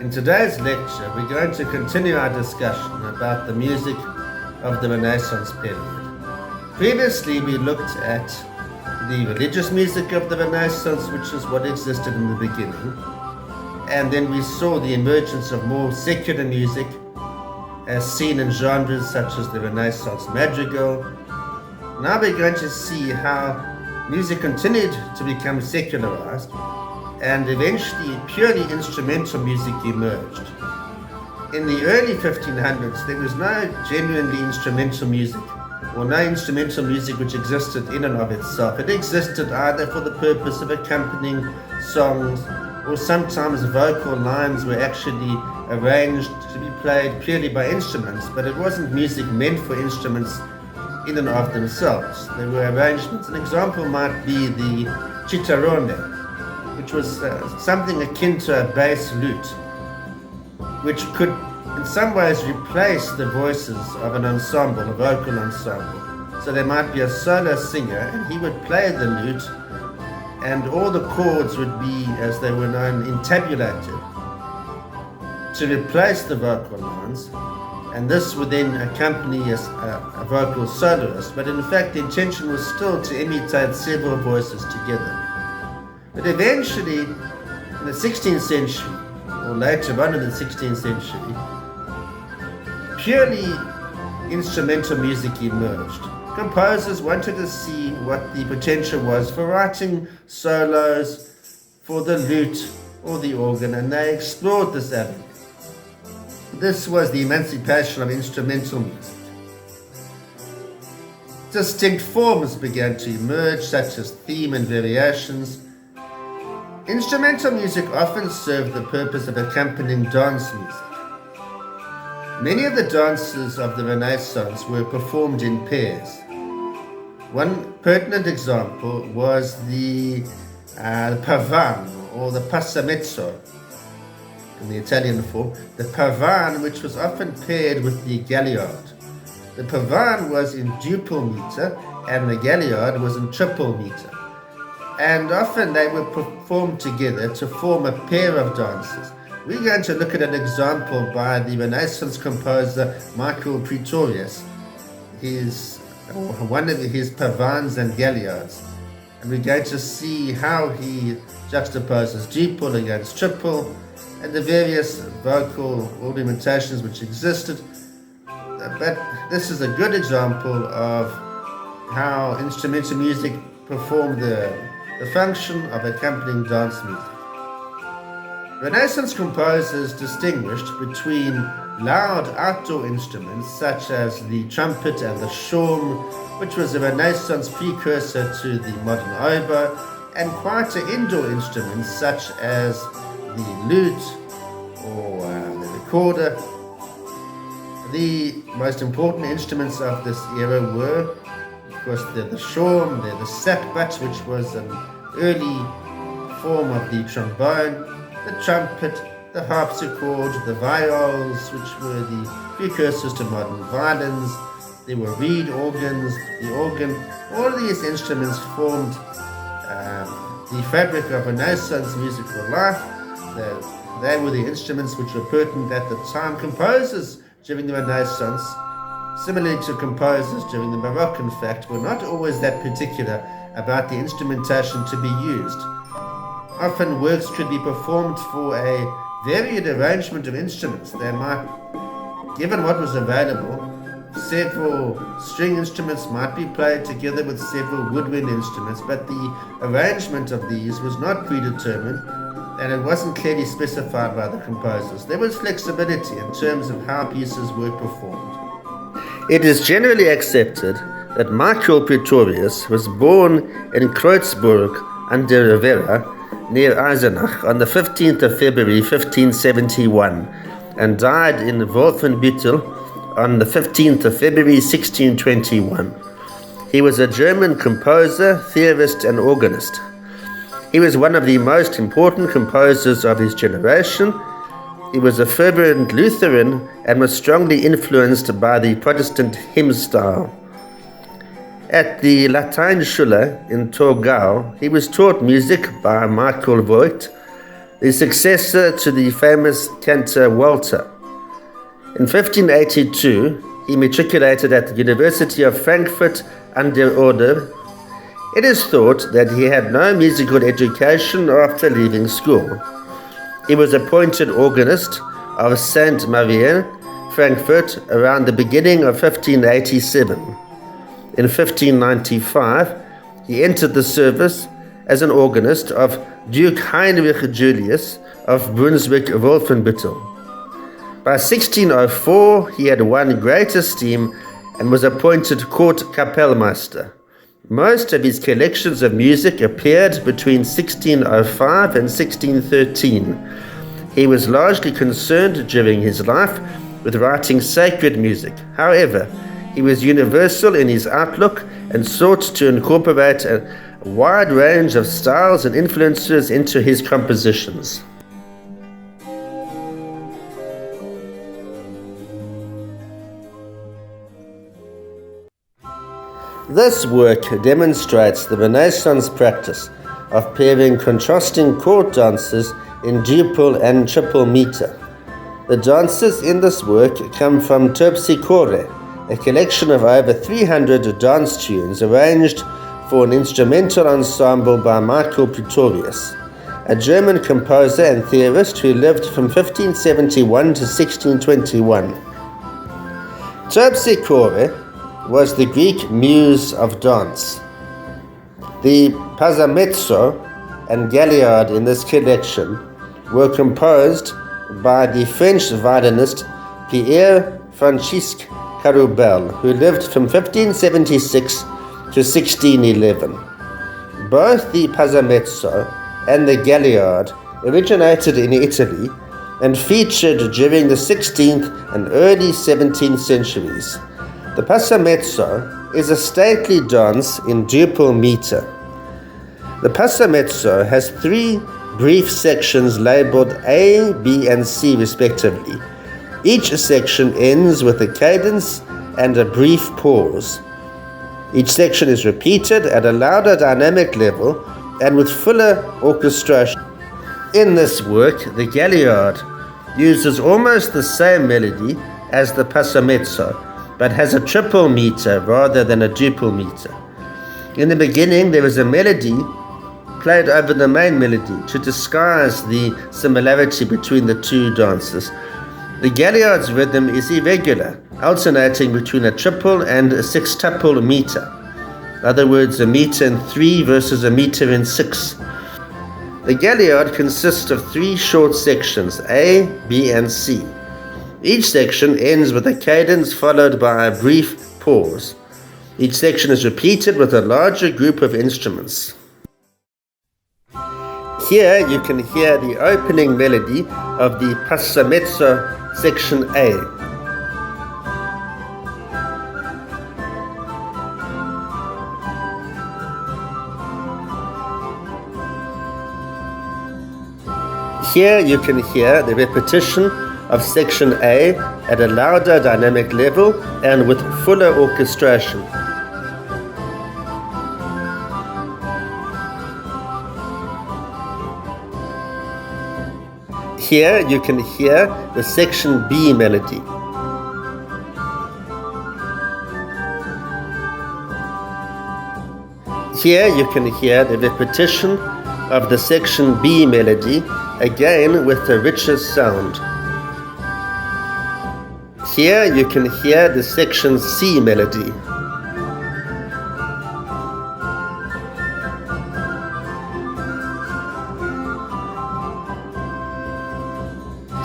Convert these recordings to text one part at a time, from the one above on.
In today's lecture, we're going to continue our discussion about the music of the Renaissance period. Previously, we looked at the religious music of the Renaissance, which is what existed in the beginning. And then we saw the emergence of more secular music as seen in genres such as the Renaissance madrigal. Now we're going to see how music continued to become secularized and eventually purely instrumental music emerged. In the early 1500s, there was no genuinely instrumental music, or no instrumental music which existed in and of itself. It existed either for the purpose of accompanying songs, or sometimes vocal lines were actually arranged to be played purely by instruments, but it wasn't music meant for instruments in and of themselves. There were arrangements. An example might be the chitarrone, which was something akin to a bass lute, which could in some ways replace the voices of an ensemble, a vocal ensemble. So there might be a solo singer and he would play the lute, and all the chords would be, as they were known, intabulated to replace the vocal lines, and this would then accompany a vocal soloist. But in fact, the intention was still to imitate several voices together. But eventually, in the 16th century, or later on in the 16th century, purely instrumental music emerged. Composers wanted to see what the potential was for writing solos for the lute or the organ, and they explored this avenue. This was the emancipation of instrumental music. Distinct forms began to emerge, such as theme and variations. Instrumental music often served the purpose of accompanying dance music. Many of the dances of the Renaissance were performed in pairs. One pertinent example was the pavane, or the Passamezzo in the Italian form. The pavane, which was often paired with the Galliard. The pavane was in duple meter and the Galliard was in triple meter. And often they were performed together to form a pair of dances. We're going to look at an example by the Renaissance composer Michael Praetorius, one of his pavanes and galliards. And we're going to see how he juxtaposes duple against triple and the various vocal ornamentations which existed. But this is a good example of how instrumental music performed the function of accompanying dance music. Renaissance composers distinguished between loud outdoor instruments such as the trumpet and the shawm, which was a Renaissance precursor to the modern oboe, and quieter indoor instruments such as the lute or the recorder. The most important instruments of this era were, of course, the shawm, the sackbut, which was an early form of the trombone, the trumpet, the harpsichord, the viols, which were the precursors to modern violins. There were reed organs, the organ. All of these instruments formed the fabric of Renaissance musical life. They were the instruments which were pertinent at the time. Composers during the Renaissance, similarly to composers during the Baroque, in fact, were not always that particular about the instrumentation to be used. Often works could be performed for a varied arrangement of instruments. They might, given what was available, several string instruments might be played together with several woodwind instruments, but the arrangement of these was not predetermined and it wasn't clearly specified by the composers. There was flexibility in terms of how pieces were performed. It is generally accepted that Michael Praetorius was born in Kreuzburg under Rivera, near Eisenach, on the 15th of February 1571, and died in Wolfenbüttel on the 15th of February 1621. He was a German composer, theorist, and organist. He was one of the most important composers of his generation. He was a fervent Lutheran and was strongly influenced by the Protestant hymn style. At the Lateinschule in Torgau, he was taught music by Michael Voigt, the successor to the famous cantor Walter. In 1582, he matriculated at the University of Frankfurt an der Oder. It is thought that he had no musical education after leaving school. He was appointed organist of Saint Maria, Frankfurt, around the beginning of 1587. In 1595, he entered the service as an organist of Duke Heinrich Julius of Brunswick-Wolfenbüttel. By 1604, he had won great esteem and was appointed court Kapellmeister. Most of his collections of music appeared between 1605 and 1613. He was largely concerned during his life with writing sacred music. However, he was universal in his outlook and sought to incorporate a wide range of styles and influences into his compositions. This work demonstrates the Renaissance practice of pairing contrasting court dances in duple and triple meter. The dances in this work come from Terpsichore, a collection of over 300 dance tunes arranged for an instrumental ensemble by Michael Praetorius, a German composer and theorist who lived from 1571 to 1621. Terpsichore was the Greek muse of dance. The Passamezzo and Galliard in this collection were composed by the French violinist Pierre Francisque Caroubel, who lived from 1576 to 1611. Both the Passamezzo and the Galliard originated in Italy and featured during the 16th and early 17th centuries. The Passamezzo is a stately dance in duple meter. The Passamezzo has 3 brief sections labeled A, B, and C respectively. Each section ends with a cadence and a brief pause. Each section is repeated at a louder dynamic level and with fuller orchestration. In this work, the Galliard uses almost the same melody as the Passamezzo, but has a triple meter rather than a duple meter. In the beginning, there is a melody played over the main melody to disguise the similarity between the two dances. The Galliard's rhythm is irregular, alternating between a triple and a sextuple meter. In other words, a meter in 3 versus a meter in 6. The Galliard consists of 3 short sections, A, B, and C. Each section ends with a cadence followed by a brief pause. Each section is repeated with a larger group of instruments. Here you can hear the opening melody of the Passamezzo section A. Here you can hear the repetition of section A at a louder dynamic level and with fuller orchestration. Here you can hear the section B melody. Here you can hear the repetition of the section B melody, again with a richer sound. Here you can hear the section C melody.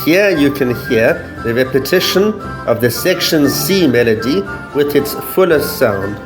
Here you can hear the repetition of the section C melody with its fuller sound.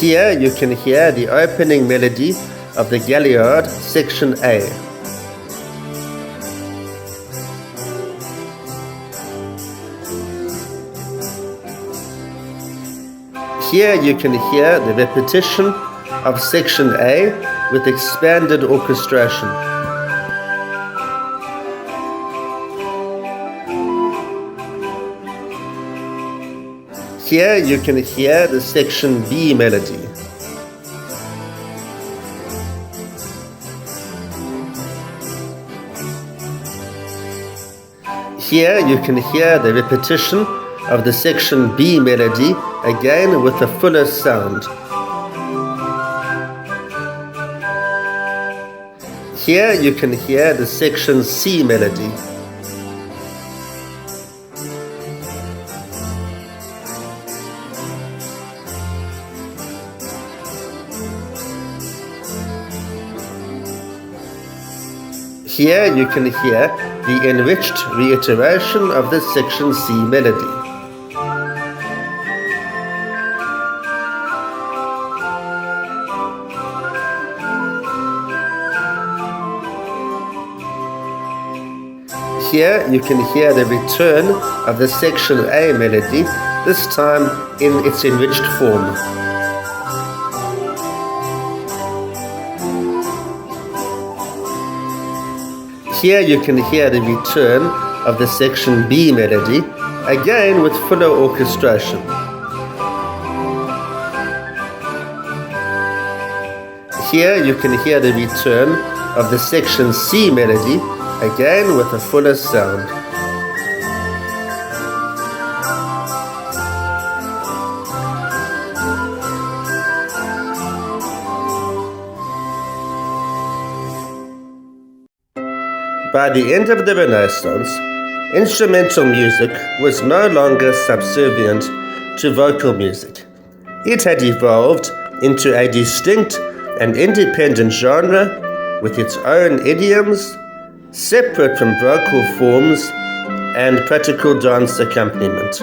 Here you can hear the opening melody of the Galliard, section A. Here you can hear the repetition of section A with expanded orchestration. Here you can hear the section B melody. Here you can hear the repetition of the section B melody, again with a fuller sound. Here you can hear the section C melody. Here you can hear the enriched reiteration of the section C melody. Here you can hear the return of the section A melody, this time in its enriched form. Here you can hear the return of the section B melody, again with fuller orchestration. Here you can hear the return of the section C melody, again with a fuller sound. By the end of the Renaissance, instrumental music was no longer subservient to vocal music. It had evolved into a distinct and independent genre with its own idioms, separate from vocal forms and practical dance accompaniment.